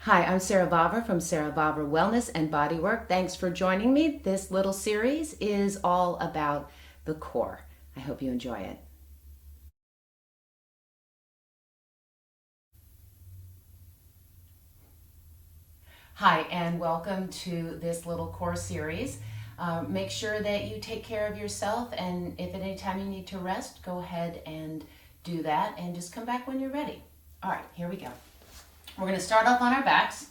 Hi, I'm Sarah Vavra from Sarah Vavra Wellness and Bodywork. Thanks for joining me. This little series is all about the core. I hope you enjoy it. Hi, and welcome to this little core series. Make sure that you take care of yourself, and if at any time you need to rest, go ahead and do that, and just come back when you're ready. All right, here we go. We're going to start off on our backs.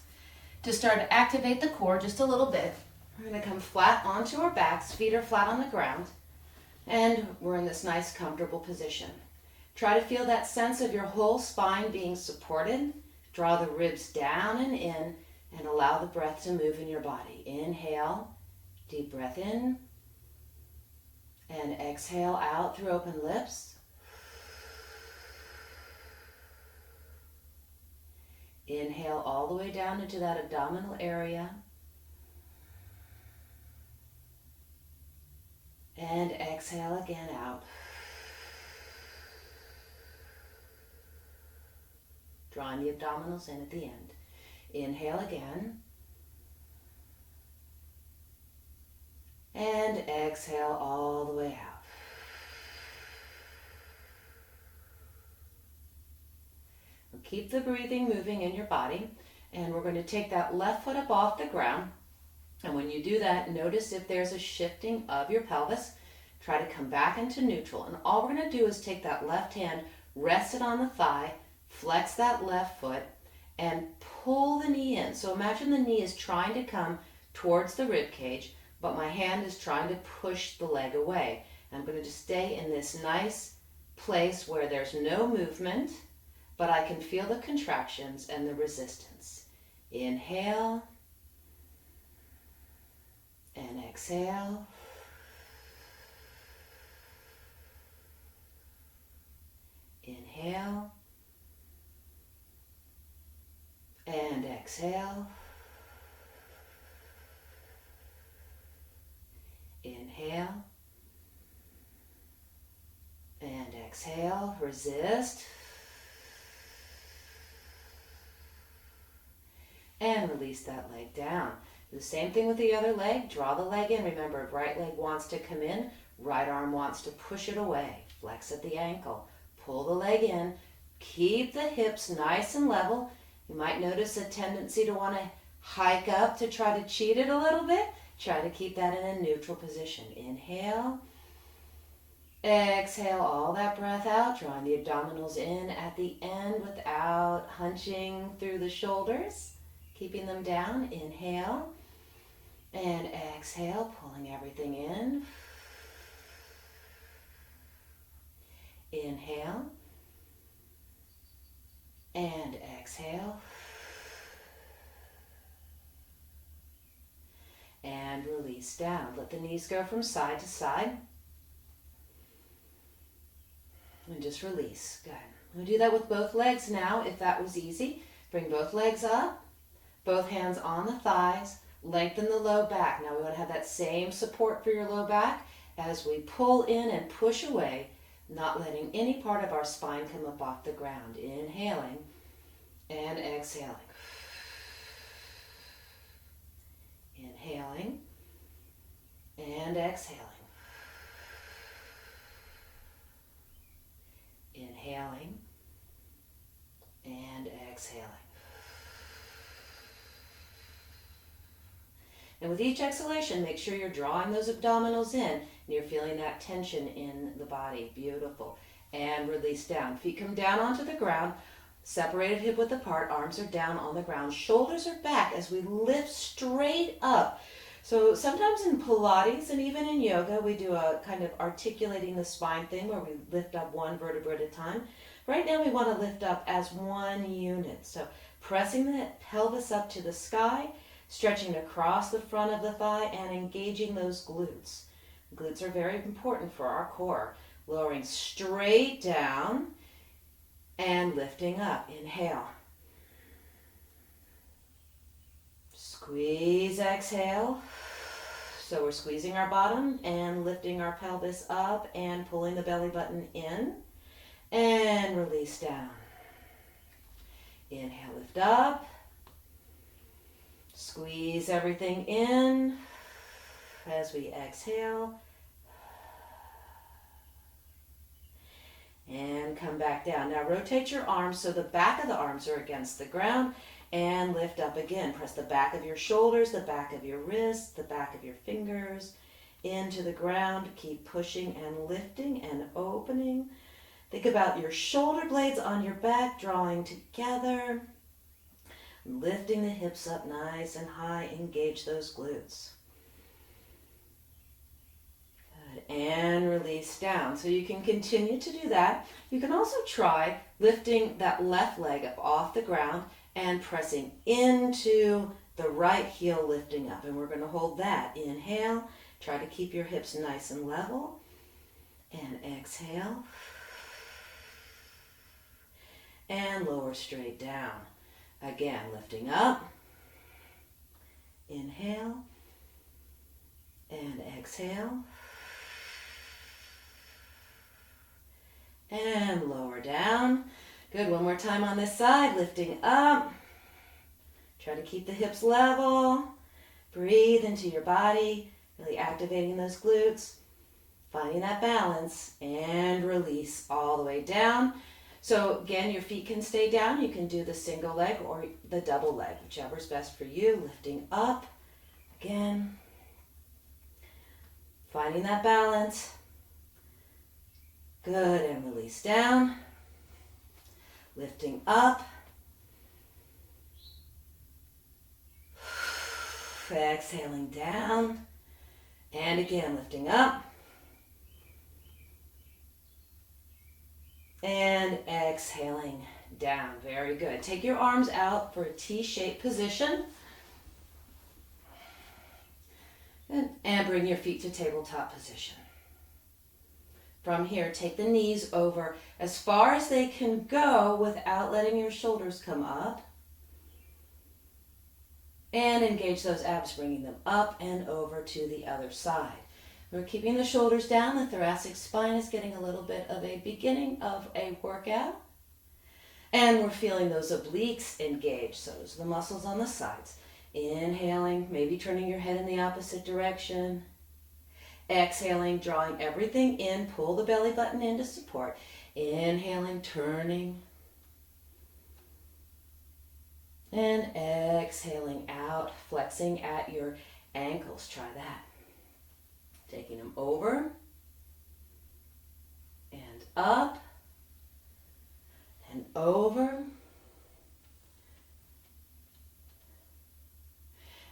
To start to activate the core just a little bit, we're going to come flat onto our backs, feet are flat on the ground, and we're in this nice comfortable position. Try to feel that sense of your whole spine being supported. Draw the ribs down and in, and allow the breath to move in your body. Inhale, deep breath in, and exhale out through open lips. Inhale all the way down into that abdominal area. And exhale again out. Drawing the abdominals in at the end. Inhale again. And exhale all the way out. Keep the breathing moving in your body, and we're going to take that left foot up off the ground, and when you do that, notice if there's a shifting of your pelvis. Try to come back into neutral, and all we're going to do is take that left hand, rest it on the thigh, flex that left foot, and pull the knee in. So imagine the knee is trying to come towards the rib cage, but my hand is trying to push the leg away. I'm going to just stay in this nice place where there's no movement, but I can feel the contractions and the resistance. Inhale and exhale. Inhale and exhale. Inhale and exhale. Resist. And release that leg down. Do the same thing with the other leg. Draw the leg in. Remember, right leg wants to come in, right arm wants to push it away. Flex at the ankle. Pull the leg in. Keep the hips nice and level. You might notice a tendency to want to hike up to try to cheat it a little bit. Try to keep that in a neutral position. Inhale. Exhale all that breath out, drawing the abdominals in at the end without hunching through the shoulders. Keeping them down. Inhale and exhale, pulling everything in. Inhale and exhale. And release down. Let the knees go from side to side. And just release. Good. We'll do that with both legs now, if that was easy. Bring both legs up. Both hands on the thighs, lengthen the low back. Now we want to have that same support for your low back as we pull in and push away, not letting any part of our spine come up off the ground. Inhaling and exhaling. Inhaling and exhaling. Inhaling and exhaling. And with each exhalation, make sure you're drawing those abdominals in and you're feeling that tension in the body. Beautiful. And release down. Feet come down onto the ground, separated hip width apart, arms are down on the ground, shoulders are back as we lift straight up. So sometimes in Pilates and even in yoga, we do a kind of articulating the spine thing where we lift up one vertebra at a time. Right now we want to lift up as one unit. So pressing the pelvis up to the sky, stretching across the front of the thigh and engaging those glutes. Glutes are very important for our core. Lowering straight down and lifting up. Inhale. Squeeze, exhale. So we're squeezing our bottom and lifting our pelvis up and pulling the belly button in. And release down. Inhale, lift up. Squeeze everything in as we exhale. And come back down. Now rotate your arms so the back of the arms are against the ground and lift up again. Press the back of your shoulders, the back of your wrists, the back of your fingers into the ground. Keep pushing and lifting and opening. Think about your shoulder blades on your back drawing together. Lifting the hips up nice and high. Engage those glutes. And release down. So you can continue to do that. You can also try lifting that left leg up off the ground and pressing into the right heel, lifting up. And we're going to hold that. Inhale. Try to keep your hips nice and level. And exhale. And lower straight down. Again, lifting up. Inhale. And exhale. And lower down. Good, one more time on this side, lifting up. Try to keep the hips level. Breathe into your body, really activating those glutes. Finding that balance and release all the way down. So again, your feet can stay down. You can do the single leg or the double leg, whichever is best for you. Lifting up, again. Finding that balance. Good, and release down. Lifting up. Exhaling down. And again, lifting up. And exhaling down. Very good. Take your arms out for a T-shaped position. And bring your feet to tabletop position. From here, take the knees over as far as they can go without letting your shoulders come up. And engage those abs, bringing them up and over to the other side. We're keeping the shoulders down. The thoracic spine is getting a little bit of a beginning of a workout. And we're feeling those obliques engage. So those are the muscles on the sides. Inhaling, maybe turning your head in the opposite direction. Exhaling, drawing everything in. Pull the belly button in to support. Inhaling, turning. And exhaling out, flexing at your ankles. Try that. Taking them over and up and over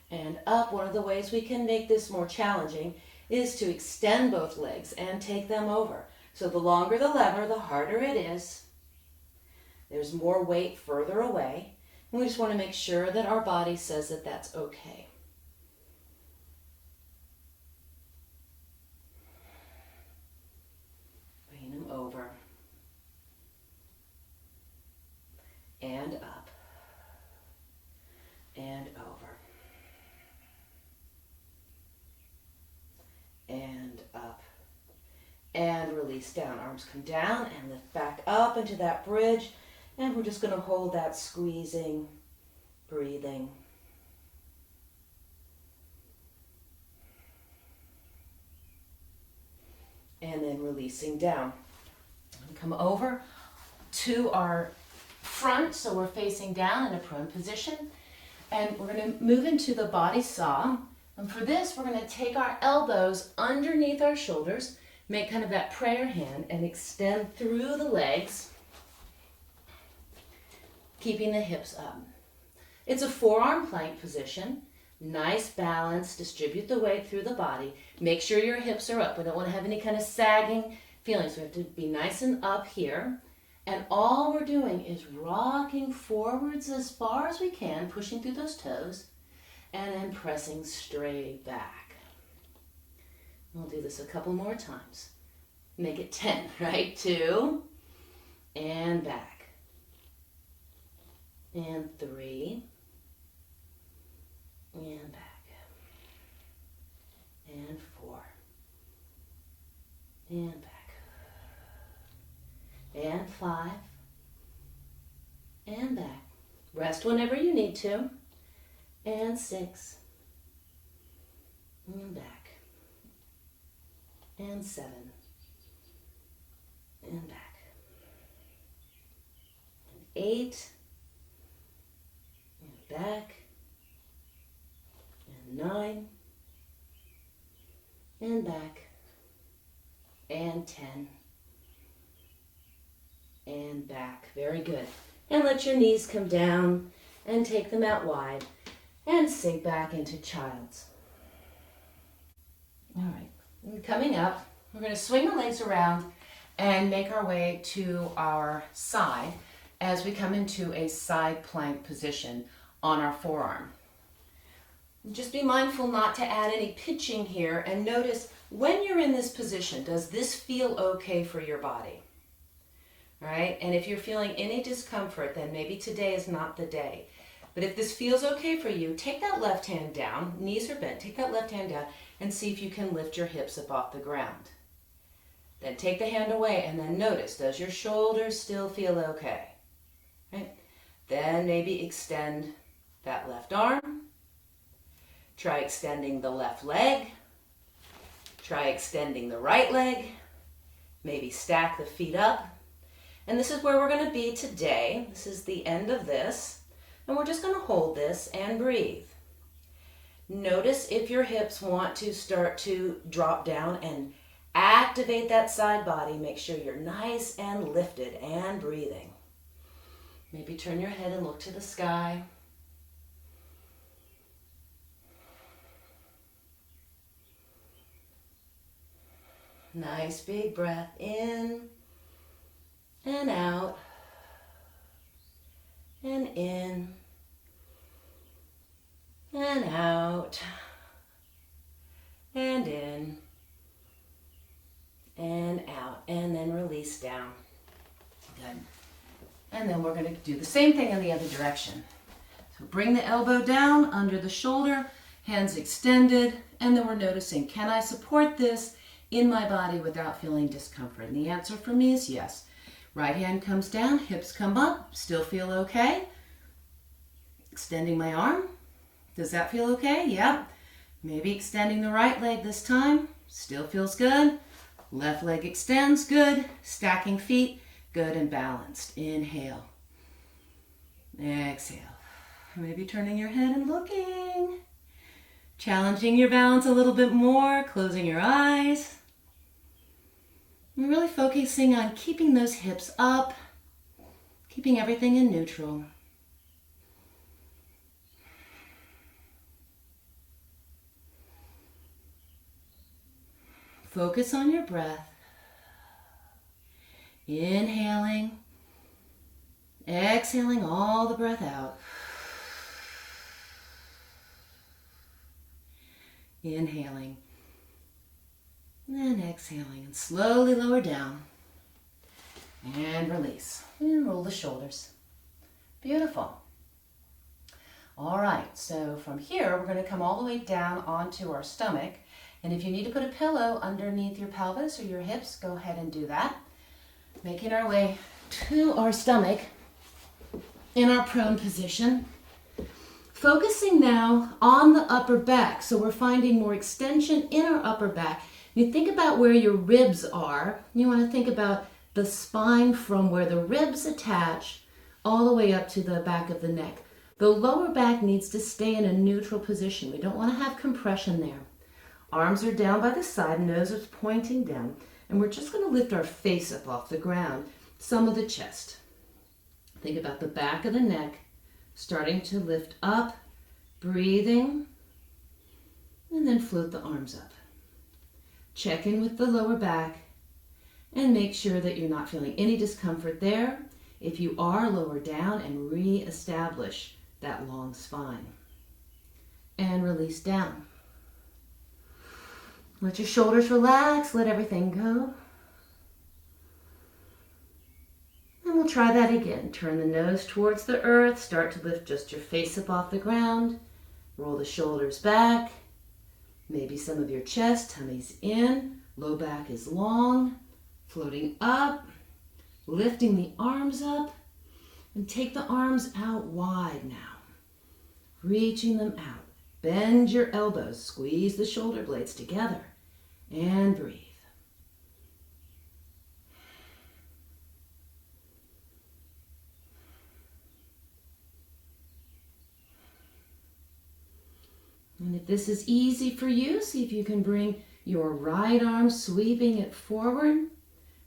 and up. One of the ways we can make this more challenging is to extend both legs and take them over. So the longer the lever, the harder it is. There's more weight further away. And we just want to make sure that our body says that that's okay. Bring them over and up and over and up and release down. Arms come down and lift back up into that bridge. And we're just going to hold that squeezing, breathing. And then releasing down. Come over to our front, so we're facing down in a prone position. And we're going to move into the body saw. And for this, we're going to take our elbows underneath our shoulders, make kind of that prayer hand, and extend through the legs, keeping the hips up. It's a forearm plank position. Nice balance. Distribute the weight through the body. Make sure your hips are up. We don't want to have any kind of sagging feelings. We have to be nice and up here. And all we're doing is rocking forwards as far as we can, pushing through those toes, and then pressing straight back. We'll do this a couple more times. Make it 10, right? 2, and back. And 3, and back, and 4, and back, and 5, and back. Rest whenever you need to, and 6, and back, and 7, and back, and 8, and back, and 9, and back, and 10, and back. Very good. And let your knees come down and take them out wide and sink back into child's. All right, and coming up, we're going to swing the legs around and make our way to our side as we come into a side plank position on our forearm. Just be mindful not to add any pitching here, and notice when you're in this position, does this feel okay for your body? All right, and if you're feeling any discomfort, then maybe today is not the day. But if this feels okay for you, take that left hand down, knees are bent, take that left hand down and see if you can lift your hips up off the ground. Then take the hand away and then notice, does your shoulders still feel okay? Right? Then maybe extend that left arm. Try extending the left leg. Try extending the right leg. Maybe stack the feet up. And this is where we're going to be today. This is the end of this. And we're just going to hold this and breathe. Notice if your hips want to start to drop down and activate that side body. Make sure you're nice and lifted and breathing. Maybe turn your head and look to the sky. Nice big breath in and out and in and out and in and out, and then release down. Good. And then we're going to do the same thing in the other direction. So bring the elbow down under the shoulder, hands extended, and then we're noticing, can I support this in my body without feeling discomfort? And the answer for me is yes. Right hand comes down, hips come up, still feel okay. Extending my arm. Does that feel okay? Yep. Maybe extending the right leg this time. Still feels good. Left leg extends, good. Stacking feet, good and balanced. Inhale. Exhale. Maybe turning your head and looking. Challenging your balance a little bit more, closing your eyes. We're really focusing on keeping those hips up, keeping everything in neutral. Focus on your breath. Inhaling, exhaling all the breath out. Inhaling, and exhaling, and slowly lower down. And release. And roll the shoulders. Beautiful. All right, so from here, we're going to come all the way down onto our stomach. And if you need to put a pillow underneath your pelvis or your hips, go ahead and do that. Making our way to our stomach in our prone position. Focusing now on the upper back. So we're finding more extension in our upper back. You think about where your ribs are. You want to think about the spine from where the ribs attach all the way up to the back of the neck. The lower back needs to stay in a neutral position. We don't want to have compression there. Arms are down by the side, nose is pointing down, and we're just going to lift our face up off the ground, some of the chest. Think about the back of the neck, starting to lift up, breathing, and then float the arms up. Check in with the lower back and make sure that you're not feeling any discomfort there. If you are, lower down and re-establish that long spine. And release down. Let your shoulders relax, let everything go. And we'll try that again. Turn the nose towards the earth, start to lift just your face up off the ground. Roll the shoulders back. Maybe some of your chest, tummy's in, low back is long, floating up, lifting the arms up, and take the arms out wide now. reaching them out. Bend your elbows, squeeze the shoulder blades together, and breathe. And if this is easy for you, see if you can bring your right arm, sweeping it forward,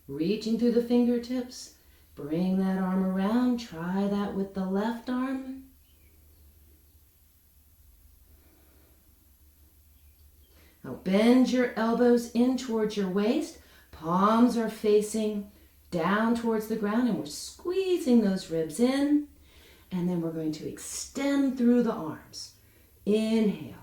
reaching through the fingertips. Bring that arm around. Try that with the left arm. Now bend your elbows in towards your waist. Palms are facing down towards the ground, and we're squeezing those ribs in. And then we're going to extend through the arms. Inhale.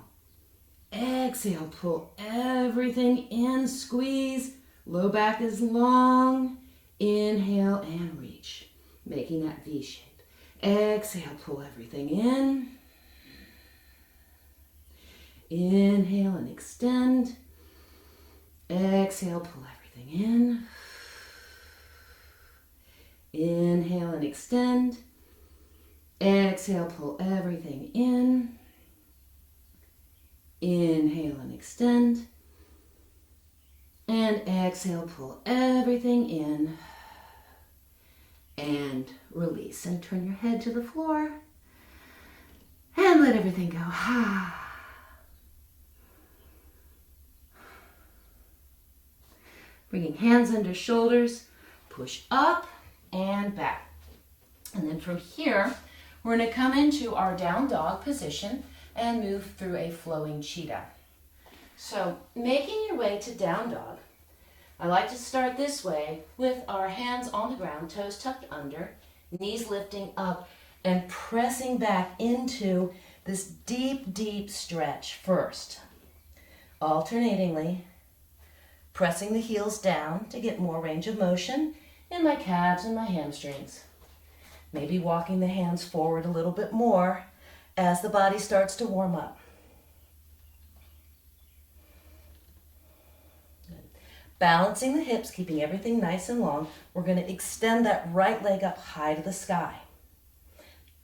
Exhale, pull everything in, squeeze. Low back is long. Inhale and reach, making that V shape. Exhale, pull everything in. Inhale and extend. Exhale, pull everything in. Inhale and extend. Exhale, pull everything in. Inhale and extend. And exhale, pull everything in. And release. And turn your head to the floor. And let everything go. Bringing hands under shoulders. Push up and back. And then from here, we're going to come into our down dog position and move through a flowing cheetah. So making your way to down dog, I like to start this way with our hands on the ground, toes tucked under, knees lifting up and pressing back into this deep, deep stretch first. Alternatingly, pressing the heels down to get more range of motion in my calves and my hamstrings. Maybe walking the hands forward a little bit more as the body starts to warm up. Good. Balancing the hips, keeping everything nice and long. We're going to extend that right leg up high to the sky.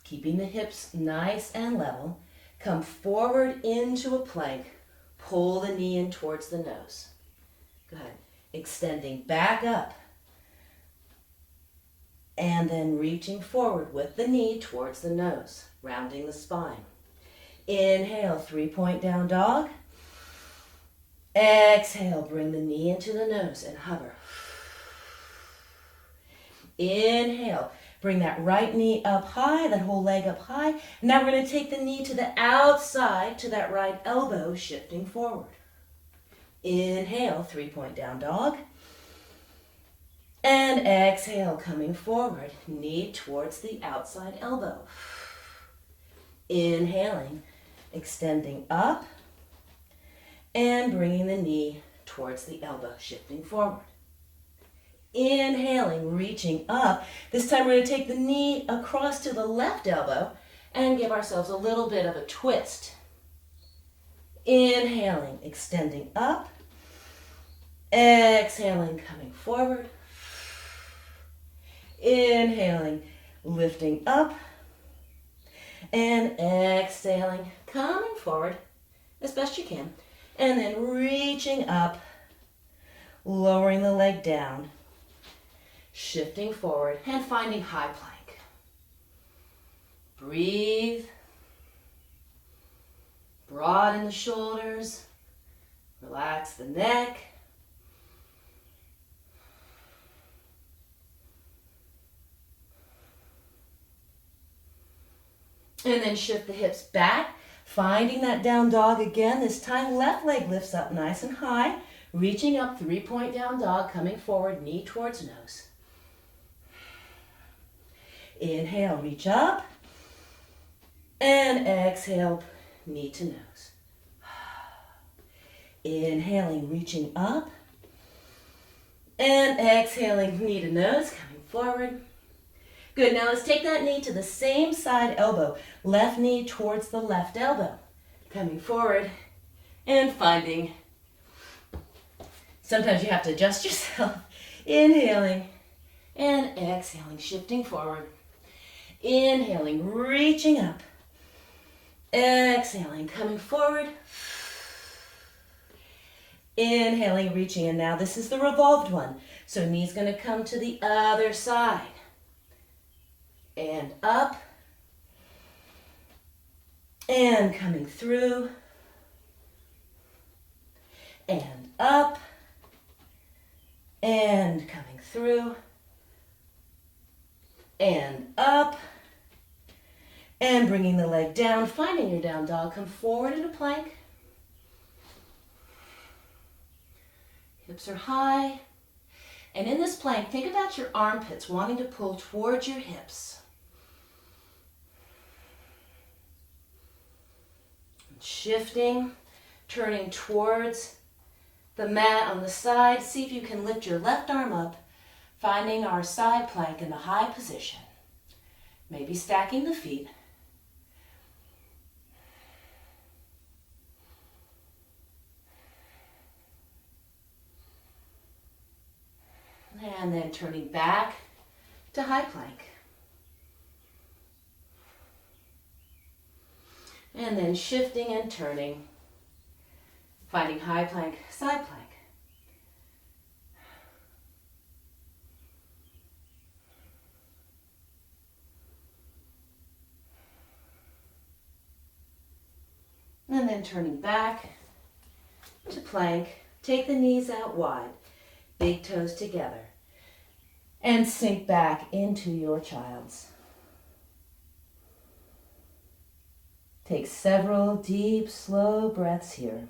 Keeping the hips nice and level. Come forward into a plank. Pull the knee in towards the nose. Good. Extending back up. And then reaching forward with the knee towards the nose, rounding the spine. Inhale, 3-point down dog. Exhale, bring the knee into the nose and hover. Inhale, bring that right knee up high, that whole leg up high. Now we're going to take the knee to the outside to that right elbow, shifting forward. Inhale, 3-point down dog. And exhale, coming forward, knee towards the outside elbow. Inhaling, extending up, and bringing the knee towards the elbow, shifting forward. Inhaling, reaching up. This time we're going to take the knee across to the left elbow and give ourselves a little bit of a twist. Inhaling, extending up. Exhaling, coming forward. Inhaling, lifting up, and exhaling, coming forward as best you can, and then reaching up, lowering the leg down, shifting forward, and finding high plank. Breathe, broaden the shoulders, relax the neck. And then shift the hips back, finding that down dog again. This time left leg lifts up nice and high, reaching up, 3-point down dog, coming forward, knee towards nose. Inhale, reach up, and exhale, knee to nose. Inhaling, reaching up, and exhaling, knee to nose, coming forward. Good, now let's take that knee to the same side elbow. Left knee towards the left elbow. Coming forward and finding. Sometimes you have to adjust yourself. Inhaling and exhaling, shifting forward. Inhaling, reaching up. Exhaling, coming forward. Inhaling, reaching in. Now this is the revolved one. So knee's going to come to the other side. And up. And coming through. And up. And coming through. And up. And bringing the leg down, finding your down dog. Come forward into plank. Hips are high. And in this plank, think about your armpits wanting to pull towards your hips. Shifting, turning towards the mat on the side. See if you can lift your left arm up, finding our side plank in the high position. Maybe stacking the feet. And then turning back to high plank. And then shifting and turning, finding high plank, side plank. And then turning back to plank. Take the knees out wide, big toes together. And sink back into your child's. Take several deep, slow breaths here.